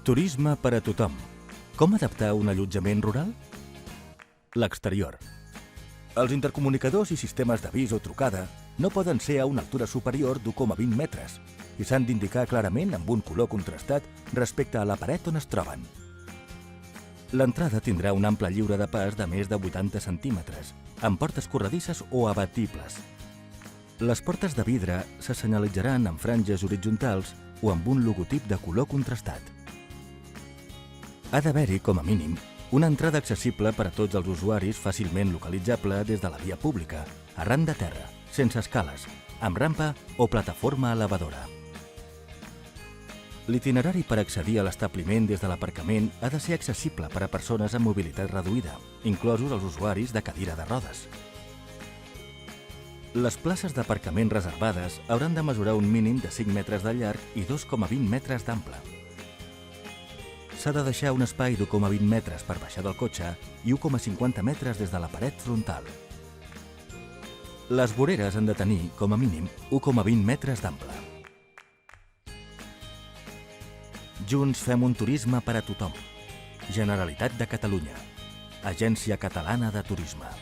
Turisme per a tothom. Com adaptar un allotjament rural? L'exterior. Els intercomunicadors i sistemes d'avís o trucada no poden ser a una altura superior d'1,20 metres i s'han d'indicar clarament amb un color contrastat respecte a la paret on es troben. L'entrada tindrà un ample lliure de pas de més de 80 centímetres, amb portes corredisses o abatibles. Les portes de vidre se senyalitzaran amb franges horitzontals o amb un logotip de color contrastat. Ha d'haver-hi, com a mínim, una entrada accessible per a tots els usuaris fàcilment localitzable des de la via pública, arran de terra, sense escales, amb rampa o plataforma elevadora. L'itinerari per accedir a l'establiment des de l'aparcament ha de ser accessible per a persones amb mobilitat reduïda, inclosos els usuaris de cadira de rodes. Les places d'aparcament reservades hauran de mesurar un mínim de 5 metres de llarg i 2,20 metres d'ample. S'ha de deixar un espai d'1,20 metres per baixar del cotxe i 1,50 metres des de la paret frontal. Les voreres han de tenir, com a mínim, 1,20 metres d'ample. Junts fem un turisme per a tothom. Generalitat de Catalunya. Agència Catalana de Turisme.